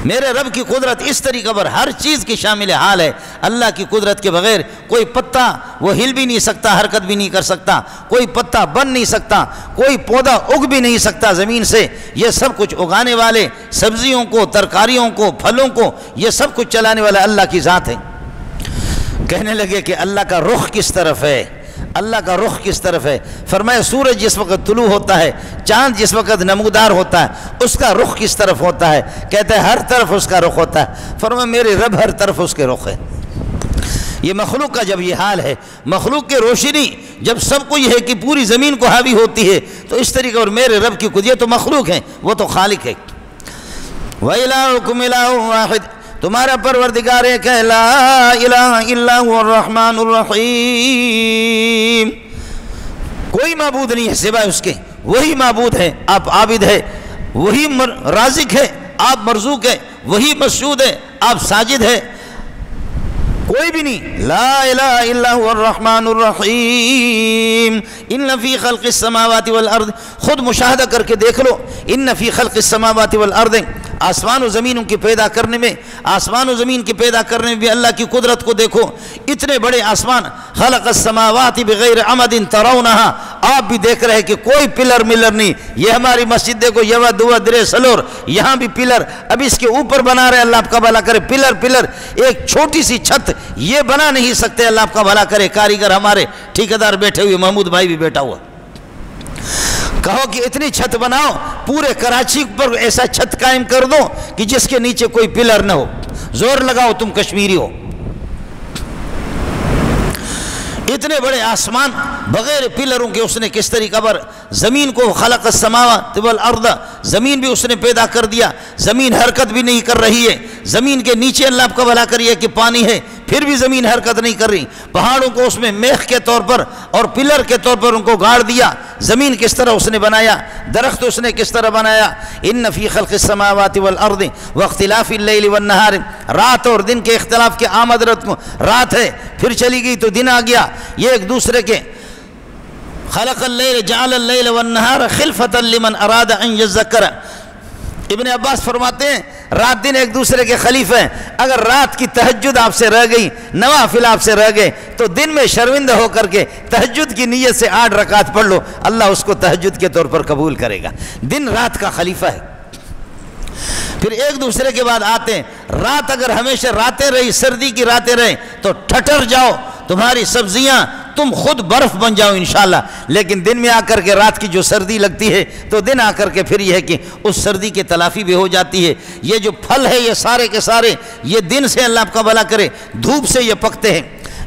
میرے رب کی قدرت اس طریقے پر ہر چیز کی شامل حال ہے۔ اللہ کی قدرت کے بغیر کوئی پتا وہ ہل بھی نہیں سکتا، حرکت بھی نہیں کر سکتا، کوئی پتا بن نہیں سکتا، کوئی پودا اگ بھی نہیں سکتا زمین سے۔ یہ سب کچھ اگانے والے، سبزیوں کو، ترکاریوں کو، پھلوں کو، یہ سب کچھ چلانے والا اللہ کی ذات ہے۔ کہنے لگے کہ اللہ کا رخ کس طرف ہے؟ اللہ کا رخ کس طرف ہے؟ فرمایا سورج جس وقت طلوع ہوتا ہے، چاند جس وقت نمودار ہوتا ہے، اس کا رخ کس طرف ہوتا ہے؟ کہتے ہیں ہر طرف اس کا رخ ہوتا ہے۔ فرمایا میرے رب ہر طرف اس کے رخ ہے۔ یہ مخلوق کا جب یہ حال ہے، مخلوق کی روشنی جب سب کو یہ ہے کہ پوری زمین کو حاوی ہوتی ہے، تو اس طریقے اور میرے رب کی قدرت تو مخلوق ہے، وہ تو خالق ہے۔ وَإِلَٰهُكُمْ إِلَٰهٌ وَاحِدٌ، تمہارا پروردگار ایک ہے، لا الہ الا هو الرحمن الرحیم، کوئی معبود نہیں ہے سوائے اس کے، وہی معبود ہے، آپ عابد ہے، وہی رازق ہے، آپ مرزوق ہے، وہی مسجود ہے، آپ ساجد ہے، کوئی بھی نہیں۔ لا الہ الا هو الرحمن الرحیم، ان فی خلق السماوات والارض، خود مشاہدہ کر کے دیکھ لو، ان فی خلق السماوات والارض، آسمان و زمینوں کی پیدا کرنے میں، آسمان و زمین کی پیدا کرنے میں بھی اللہ کی قدرت کو دیکھو۔ اتنے بڑے آسمان، خلق السماوات بغیر عمد ترونہا، آپ بھی دیکھ رہے کہ کوئی پلر ملر نہیں۔ یہ ہماری مسجد دیکھو، یوا دوا درے سلور، یہاں بھی پلر، اب اس کے اوپر بنا رہے، اللہ آپ کا بھلا کرے، پلر، ایک چھوٹی سی چھت یہ بنا نہیں سکتے، اللہ آپ کا بھلا کرے۔ کاریگر ہمارے ٹھیکیدار بیٹھے ہوئے، محمود بھائی بھی بیٹھا ہوا، کہو کہ اتنی چھت بناؤ، پورے کراچی پر ایسا چھت قائم کر دو کہ جس کے نیچے کوئی پلر نہ ہو، زور لگاؤ تم کشمیری ہو۔ اتنے بڑے آسمان بغیر پلروں کے اس نے کس طریقہ پر زمین کو، خلق السماوات والارض، زمین بھی اس نے پیدا کر دیا، زمین حرکت بھی نہیں کر رہی ہے، زمین کے نیچے اللہ آپ کا بھلا کریے کہ پانی ہے، پھر بھی زمین حرکت نہیں کر رہی، پہاڑوں کو اس میں میخ کے طور پر اور پلر کے طور پر ان کو گاڑ دیا۔ زمین کس طرح اس نے بنایا، درخت اس نے کس طرح بنایا۔ ان فی خلق السماوات والارض واختلاف اللیل والنہار، رات اور دن کے اختلاف کے آمد رت کو، رات ہے پھر چلی گئی تو دن آ گیا، یہ ایک دوسرے کے خلق اللیل جعل اللیل والنہار خلفۃ لمن اراد ان یذکر۔ ابن عباس فرماتے ہیں رات دن ایک دوسرے کے خلیفہ ہیں، اگر رات کی تہجد آپ سے رہ گئی، نوافل آپ سے رہ گئے، تو دن میں شرمندہ ہو کر کے تہجد کی نیت سے 8 رکعت پڑھ لو، اللہ اس کو تہجد کے طور پر قبول کرے گا۔ دن رات کا خلیفہ ہے۔ پھر ایک دوسرے کے بعد آتے ہیں، رات اگر ہمیشہ راتیں رہی، سردی کی راتیں رہیں تو ٹھٹر جاؤ، تمہاری سبزیاں تم خود برف بن جاؤ انشاءاللہ، لیکن دن میں آ کر کے رات کی جو سردی لگتی ہے تو دن آ کر کے پھر یہ ہے کہ اس سردی کی تلافی بھی ہو جاتی ہے۔ یہ جو پھل ہے یہ سارے کے سارے یہ دن سے اللہ آپ کا بھلا کرے دھوپ سے یہ پکتے ہیں،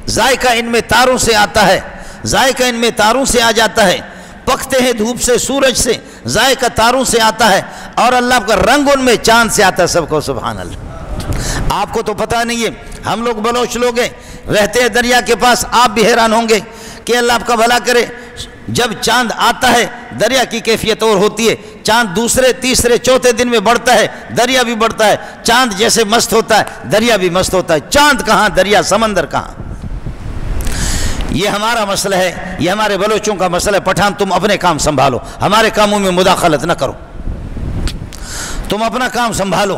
ذائقہ ان میں تاروں سے آتا ہے، ذائقہ ان میں تاروں سے آ جاتا ہے، پکتے ہیں دھوپ سے، سورج سے، ذائقہ تاروں سے آتا ہے، اور اللہ کا رنگ ان میں چاند سے آتا ہے۔ سب کو سبحان اللہ۔ آپ کو تو پتہ نہیں ہے، ہم لوگ بلوچ لوگ ہیں، رہتے ہیں دریا کے پاس، آپ بھی حیران ہوں گے کہ اللہ آپ کا بھلا کرے جب چاند آتا ہے دریا کی کیفیت اور ہوتی ہے، چاند دوسرے تیسرے چوتھے دن میں بڑھتا ہے، دریا بھی بڑھتا ہے، چاند جیسے مست ہوتا ہے دریا بھی مست ہوتا ہے، چاند کہاں دریا سمندر کہاں۔ یہ ہمارا مسئلہ ہے، یہ ہمارے بلوچوں کا مسئلہ ہے۔ پٹھان تم اپنے کام سنبھالو، ہمارے کاموں میں مداخلت نہ کرو، تم اپنا کام سنبھالو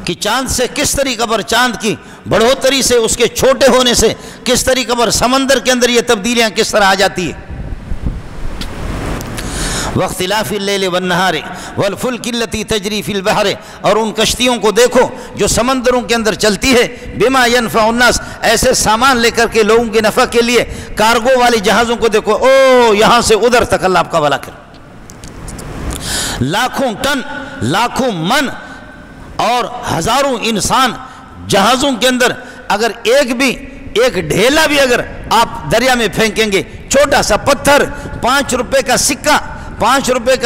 کہ چاند سے کس طریقے پر، چاند کی بڑھوتری سے، اس کے چھوٹے ہونے سے کس طریقے پر سمندر کے اندر یہ تبدیلیاں کس طرح آ جاتی ہے۔ واختلاف اللیل والنہار والفلک التی تجری فی البحر، اور ان کشتیوں کو دیکھو جو سمندروں کے اندر چلتی ہے، بما ینفع الناس، ایسے سامان لے کر کے لوگوں کے نفع کے لیے، کارگو والی جہازوں کو دیکھو، او یہاں سے ادھر تک اللہ آپ کا بھلا کرے، لاکھوں ٹن، لاکھوں من اور ہزاروں انسان جہازوں کے اندر، اگر ایک ڈھیلا بھی اگر آپ دریا میں پھینکیں گے، چھوٹا سا پتھر، 5 روپے کا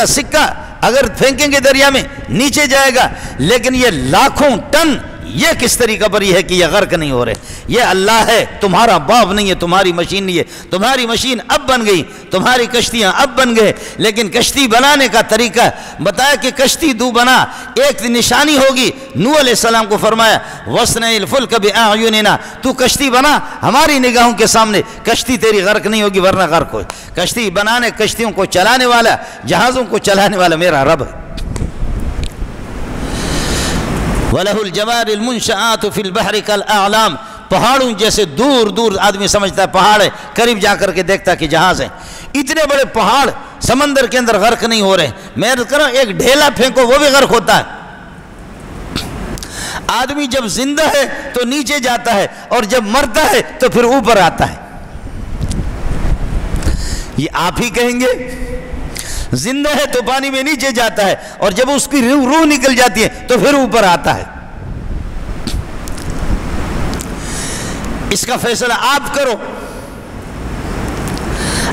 سکہ اگر پھینکیں گے دریا میں نیچے جائے گا، لیکن یہ لاکھوں ٹن، یہ کس طریقہ پر یہ ہے کہ یہ غرق نہیں ہو رہے؟ یہ اللہ ہے، تمہارا باپ نہیں ہے، تمہاری مشین نہیں ہے، تمہاری مشین اب بن گئی، تمہاری کشتیاں اب بن گئے، لیکن کشتی بنانے کا طریقہ بتایا کہ کشتی تو بنا، ایک نشانی ہوگی، نوح علیہ السلام کو فرمایا وَاصْنَعِ الْفُلْكَ بِأَعْيُنِنَا، تو کشتی بنا ہماری نگاہوں کے سامنے، کشتی تیری غرق نہیں ہوگی ورنہ غرق ہوئے۔ کشتی بنانے، کشتیوں کو چلانے والا، جہازوں کو چلانے والا میرا رب ہے۔ وَلَهُ الْجَوَارِ الْمُنْشَآتُ فِي الْبَحْرِ كَالْأَعْلَامِ، پہاڑوں جیسے دور دور آدمی سمجھتا ہے پہاڑ ہے، قریب جا کر کے دیکھتا ہے کہ جہاز ہے۔ اتنے بڑے پہاڑ سمندر کے اندر غرق نہیں ہو رہے، میں کہہ رہا ہوں ایک ڈھیلا پھینکو وہ بھی غرق ہوتا ہے۔ آدمی جب زندہ ہے تو نیچے جاتا ہے، اور جب مرتا ہے تو پھر اوپر آتا ہے۔ یہ آپ ہی کہیں گے، زندہ ہے تو پانی میں نیچے جاتا ہے، اور جب اس کی روح نکل جاتی ہے تو پھر اوپر آتا ہے۔ اس کا فیصلہ آپ کرو۔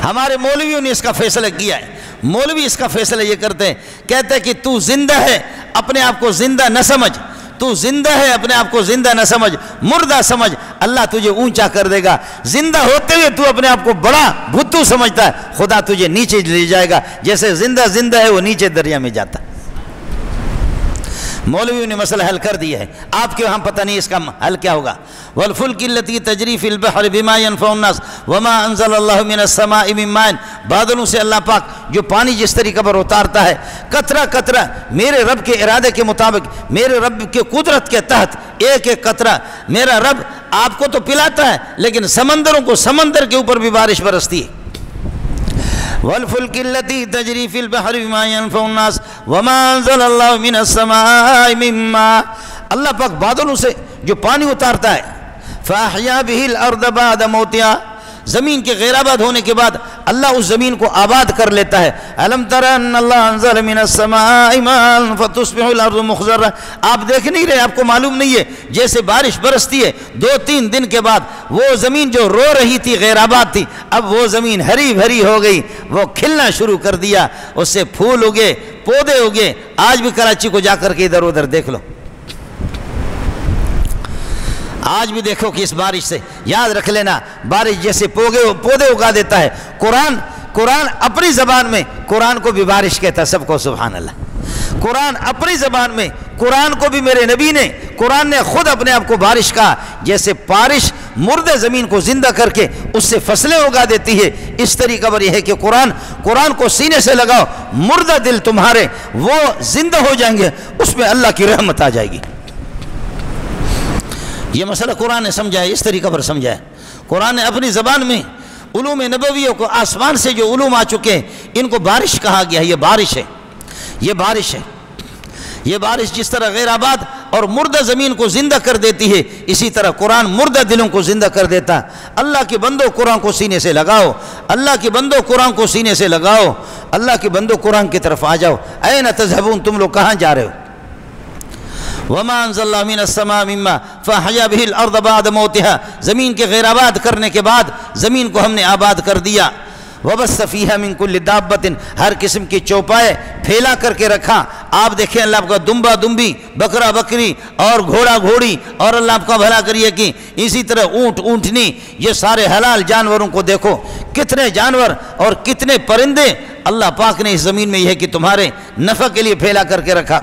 ہمارے مولویوں نے اس کا فیصلہ کیا ہے۔ مولوی اس کا فیصلہ یہ کرتے ہیں، کہتے ہیں کہ تو زندہ ہے، اپنے آپ کو زندہ نہ سمجھ، تو زندہ ہے اپنے آپ کو زندہ نہ سمجھ، مردہ سمجھ، اللہ تجھے اونچا کر دے گا۔ زندہ ہوتے ہوئے تو اپنے آپ کو بڑا بھتو سمجھتا ہے، خدا تجھے نیچے لے جائے گا، جیسے زندہ ہے وہ نیچے دریا میں جاتا ہے۔ مولویوں نے مسئلہ حل کر دیا ہے، آپ کے وہاں پتہ نہیں اس کا حل کیا ہوگا۔ وَالْفُلْكِ الَّتِي تَجْرِي فِي الْبَحْرِ بِمَا يَنْفَعُ النَّاسَ وَمَا أَنزَلَ اللَّهُ مِنَ السَّمَاءِ مِن مَّاءٍ، بادلوں سے اللہ پاک جو پانی جس طریقہ پر اتارتا ہے، قطرہ قطرہ میرے رب کے ارادے کے مطابق، میرے رب کے قدرت کے تحت ایک ایک قطرہ میرا رب آپ کو تو پلاتا ہے، لیکن سمندروں کو، سمندر کے اوپر بھی بارش برستی ہے۔ وَالْفُلْكِ الَّتِي تَجْرِي فِي الْبَحْرِ بِمَا يَنْفَعُ النَّاسَ وَمَا أَنزَلَ اللَّهُ مِنَ السَّمَاءِ مِن مَّاءٍ، اللہ پاک بادلوں سے جو پانی اتارتا ہے، فَأَحْيَا بِهِ الْأَرْضَ بَعْدَ مَوْتِهَا، زمین کے غیر آباد ہونے کے بعد اللہ اس زمین کو آباد کر لیتا ہے۔ أَلَمْ تَرَ أَنَّ اللَّهَ أَنزَلَ مِنَ السَّمَاءِ مَاءً فَتُصْبِحُ الْأَرْضُ مُخْضَرَّةً، آپ دیکھ نہیں رہے، آپ کو معلوم نہیں ہے، جیسے بارش برستی ہے 2-3 دن کے بعد وہ زمین جو رو رہی تھی، غیر آباد تھی، اب وہ زمین ہری بھری ہو گئی، وہ کھلنا شروع کر دیا، اس سے پھول اگے، پودے اگے۔ آج بھی کراچی کو جا کر کے ادھر ادھر دیکھ لو، آج بھی دیکھو کہ اس بارش سے، یاد رکھ لینا، بارش جیسے پودے اگا دیتا ہے۔ قرآن اپنی زبان میں قرآن کو بھی بارش کہتا ہے، سب کو سبحان اللہ۔ قرآن اپنی زبان میں، قرآن کو بھی میرے نبی نے، قرآن نے خود اپنے آپ کو بارش کہا۔ جیسے بارش مردے زمین کو زندہ کر کے اس سے فصلیں اگا دیتی ہے، اس طریقہ پر یہ ہے کہ قرآن کو سینے سے لگاؤ، مردہ دل تمہارے وہ زندہ ہو جائیں گے، اس میں اللہ کی رحمت آ جائے گی۔ یہ مسئلہ قرآن نے سمجھا ہے، اس طریقہ پر سمجھا ہے۔ قرآن نے اپنی زبان میں علوم نبویوں کو، آسمان سے جو علوم آ چکے ہیں، ان کو بارش کہا گیا ہے۔ یہ بارش ہے، یہ بارش ہے۔ یہ بارش جس طرح غیر آباد اور مردہ زمین کو زندہ کر دیتی ہے، اسی طرح قرآن مردہ دلوں کو زندہ کر دیتا۔ اللہ کے بندو قرآن کو سینے سے لگاؤ، اللہ کے بندو قرآن کو سینے سے لگاؤ، اللہ کے بندو قرآن کی طرف آ جاؤ۔ این تذهبون، تم لوگ کہاں جا رہے ہو؟ وَمَا أَنزَلَ اللَّهُ مِنَ السَّمَاءِ مِن مَّاءٍ فَأَحْيَا بِهِ الْأَرْضَ بَعْدَ مَوْتِهَا، زمین کے غیر آباد کرنے کے بعد زمین کو ہم نے آباد کر دیا۔ وَبَثَّ فِيهَا مِن كُلِّ دَابَّةٍ، ہر قسم کی چوپائے پھیلا کر کے رکھا۔ آپ دیکھیں اللہ آپ کا دمبا دمبی، بکرا بکری اور گھوڑا گھوڑی، اور اللہ آپ کا بھلا کریے کہ اسی طرح اونٹ اونٹنی، یہ سارے حلال جانوروں کو دیکھو، کتنے جانور اور کتنے پرندے اللہ پاک نے اس زمین میں یہ ہے کہ تمہارے نفع کے لیے پھیلا کر کے رکھا۔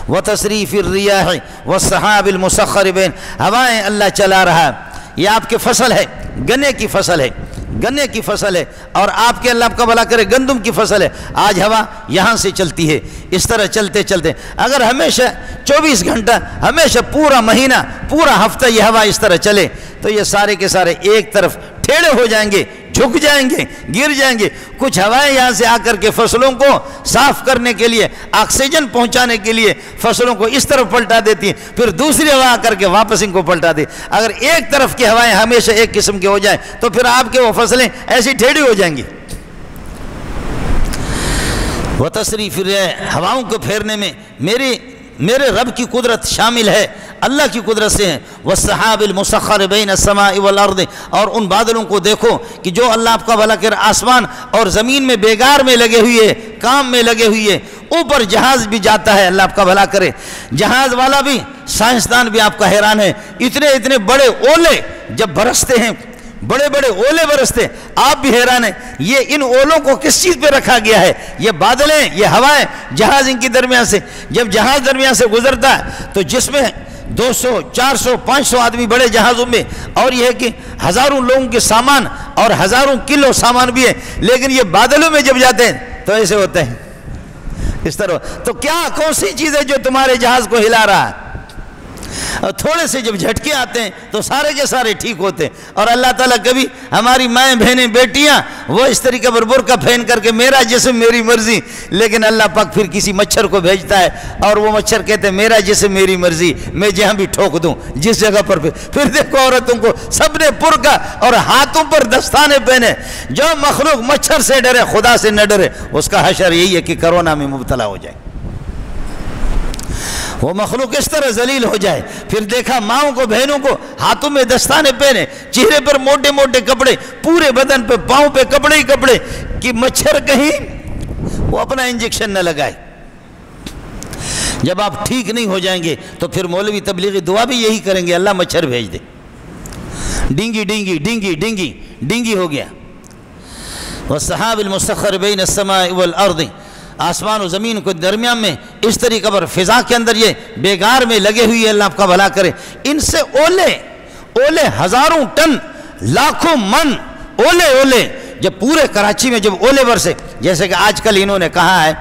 وَتَصْرِيفِ الرِّيَاحِ وَالسَّحَابِ الْمُسَخَّرِ بَيْنَ، ہوائیں اللہ چلا رہا ہے۔ یہ آپ کے فصل ہے، گنے کی فصل ہے، گنے کی فصل ہے، اور آپ کے اللہ آپ کا بھلا کرے گندم کی فصل ہے۔ آج ہوا یہاں سے چلتی ہے، اس طرح چلتے چلتے اگر ہمیشہ 24 گھنٹہ، ہمیشہ پورا مہینہ، پورا ہفتہ یہ ہوا اس طرح چلے تو یہ سارے کے سارے ایک طرف ٹیڑھے ہو جائیں گے، جھک جائیں گے، گر جائیں گے۔ کچھ ہوائیں یہاں سے آ کر کے فصلوں کو صاف کرنے کے لیے، آکسیجن پہنچانے کے لیے فصلوں کو اس طرف پلٹا دیتی ہیں، پھر دوسری ہوا آ کر کے واپس ان کو پلٹا دی۔ اگر ایک طرف کی ہوائیں ہمیشہ ایک قسم کے ہو جائیں تو پھر آپ کے وہ فصلیں ایسی ٹیڑھی ہو جائیں گی۔ وتصریف الرياح، ہواؤں کو پھیرنے میں میرے رب کی قدرت شامل ہے، اللہ کی قدرت سے ہے۔ والسحاب المسخر بین السماء والارض، اور ان بادلوں کو دیکھو کہ جو اللہ آپ کا بھلا کر آسمان اور زمین میں بیگار میں لگے ہوئے ہے، کام میں لگے ہوئے، اوپر جہاز بھی جاتا ہے، اللہ آپ کا بھلا کرے۔ جہاز والا بھی، سائنسدان بھی آپ کا حیران ہے، اتنے بڑے اولے جب برستے ہیں، بڑے بڑے اولے برستے، آپ بھی حیران ہیں یہ ان اولوں کو کس چیز پہ رکھا گیا ہے؟ یہ بادلیں، یہ ہوائیں، جہاز ان کی درمیان سے، جب جہاز درمیان سے گزرتا ہے تو جس میں 200 400 500 آدمی بڑے جہازوں میں، اور یہ ہے کہ ہزاروں لوگوں کے سامان اور ہزاروں کلو سامان بھی ہے، لیکن یہ بادلوں میں جب جاتے ہیں تو ایسے ہوتے ہیں اس طرح۔ تو کیا کون سی چیز ہے جو تمہارے جہاز کو ہلا رہا ہے؟ اور تھوڑے سے جب جھٹکے آتے ہیں تو سارے کے سارے ٹھیک ہوتے ہیں۔ اور اللہ تعالیٰ کبھی ہماری مائیں بہنیں بیٹیاں وہ اس طریقے پر برقع پہن کر کے میرا جسم میری مرضی، لیکن اللہ پاک پھر کسی مچھر کو بھیجتا ہے اور وہ مچھر کہتے ہیں میرا جسم میری مرضی، میں جہاں بھی ٹھوک دوں جس جگہ پر پھر دیکھو عورتوں کو سب نے برقع اور ہاتھوں پر دستانے پہنے۔ جو مخلوق مچھر سے ڈرے خدا سے نہ ڈرے، اس کا حشر یہی ہے کہ کرونا میں مبتلا ہو جائے، وہ مخلوق اس طرح ذلیل ہو جائے۔ پھر دیکھا ماؤں کو، بہنوں کو ہاتھوں میں دستانے پہنے، چہرے پر موٹے موٹے کپڑے، پورے بدن پہ، پاؤں پہ کپڑے ہی کپڑے، کہ مچھر کہیں وہ اپنا انجیکشن نہ لگائے۔ جب آپ ٹھیک نہیں ہو جائیں گے تو پھر مولوی تبلیغی دعا بھی یہی کریں گے، اللہ مچھر بھیج دے، dengue dengue dengue dengue dengue ہو گیا۔ والسحاب المسخر بین السماء والارض، آسمان و زمین کو درمیان میں اس طریقے پر فضا کے اندر یہ بیگار میں لگے ہوئی ہے، اللہ آپ کا بھلا کرے۔ ان سے اولے ہزاروں ٹن، لاکھوں من اولے جب پورے کراچی میں جب اولے برسے، جیسے کہ آج کل انہوں نے کہا ہے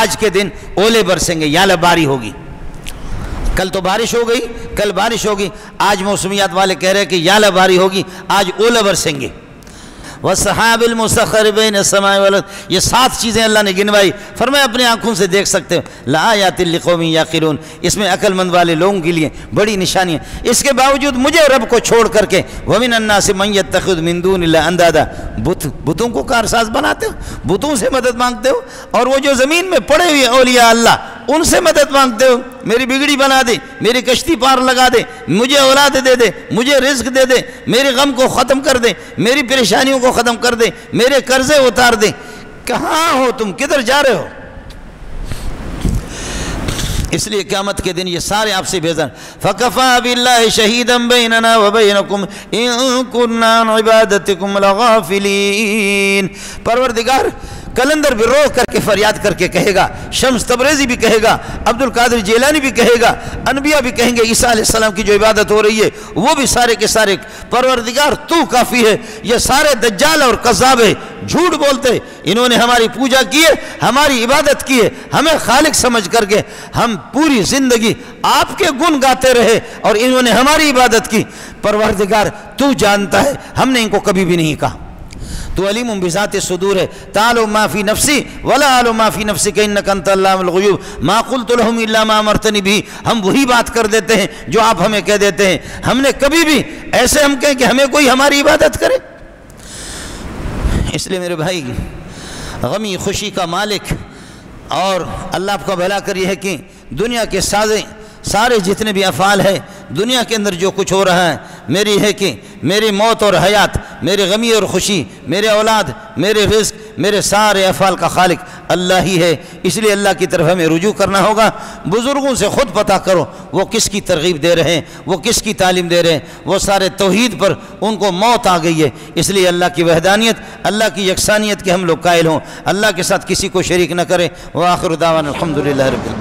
آج کے دن اولے برسیں گے، یالہ باری ہوگی۔ کل تو بارش ہو گئی، کل بارش ہوگی، آج موسمیات والے کہہ رہے ہیں کہ یالہ باری ہوگی، آج اولے برسیں گے۔ والسحاب المسخر بین السماء والارض، یہ 7 چیزیں اللہ نے گنوائی، فرمایا اپنے آنکھوں سے دیکھ سکتے ہو، لآیات لقوم یعقلون، اس میں عقل مند والے لوگوں کے لیے بڑی نشانی ہے۔ اس کے باوجود مجھے رب کو چھوڑ کر کے ومن الناس من یتخذ من دون اللہ اندادا، بتوں کو کارساز بناتے ہو، بتوں سے مدد مانگتے ہو، اور وہ جو زمین میں پڑے ہوئے اولیاء اللہ ان سے مدد مانگتے ہو، میری بگڑی بنا دے، میری کشتی پار لگا دے، مجھے اولاد دے دے، مجھے رزق دے دے، میرے غم کو ختم کر دے، میری پریشانیوں کو ختم کر دے، میرے قرضے اتار دے۔ کہاں ہو تم؟ کدھر جا رہے ہو؟ اس لیے قیامت کے دن یہ سارے آپ سے بیزار۔ فَكَفَى بِاللَّهِ شَهِيدًا بَيْنَنَا وَبَيْنَكُمْ إِن كُنَّا عَنْ عِبَادَتِكُمْ لَغَافِلِينَ۔ پروردگار کلندر بھی رو کر کے فریاد کر کے کہے گا، شمس تبریزی بھی کہے گا، عبد القادر جیلانی بھی کہے گا، انبیاء بھی کہیں گے، عیسیٰ علیہ السلام کی جو عبادت ہو رہی ہے وہ بھی سارے کے سارے پروردگار تو کافی ہے، یہ سارے دجال اور قذاب ہے، جھوٹ بولتے، انہوں نے ہماری پوجا کی ہے، ہماری عبادت کی ہے، ہمیں خالق سمجھ کر کے ہم پوری زندگی آپ کے گن گاتے رہے اور انہوں نے ہماری عبادت کی۔ پروردگار تو جانتا ہے، ہم نے ان کو کبھی بھی نہیں کہا، تو علیم بذات الصدور ہے۔ تعلم ما فی نفسی ولا اعلم ما فی نفسک انک انت علام الغیوب ما قلت لهم الا ما امرتنی به۔ ہم وہی بات کر دیتے ہیں جو آپ ہمیں کہہ دیتے ہیں، ہم نے کبھی بھی ایسے ہم کہیں کہ ہمیں کوئی ہماری عبادت کرے؟ اس لیے میرے بھائی، غمی خوشی کا مالک اور اللہ آپ کا بھلا کر یہ ہے کہ دنیا کے سارے جتنے بھی افعال ہیں، دنیا کے اندر جو کچھ ہو رہا ہے، میری ہے کہ میری موت اور حیات، میرے غمی اور خوشی، میرے اولاد، میرے رزق، میرے سارے افعال کا خالق اللہ ہی ہے۔ اس لیے اللہ کی طرف ہمیں رجوع کرنا ہوگا۔ بزرگوں سے خود پتہ کرو وہ کس کی ترغیب دے رہے ہیں، وہ کس کی تعلیم دے رہے ہیں، وہ سارے توحید پر ان کو موت آ گئی ہے۔ اس لیے اللہ کی وحدانیت، اللہ کی یکسانیت کے ہم لوگ قائل ہوں، اللہ کے ساتھ کسی کو شریک نہ کریں۔ وآخر دعوانا الحمدللہ رب العالمین۔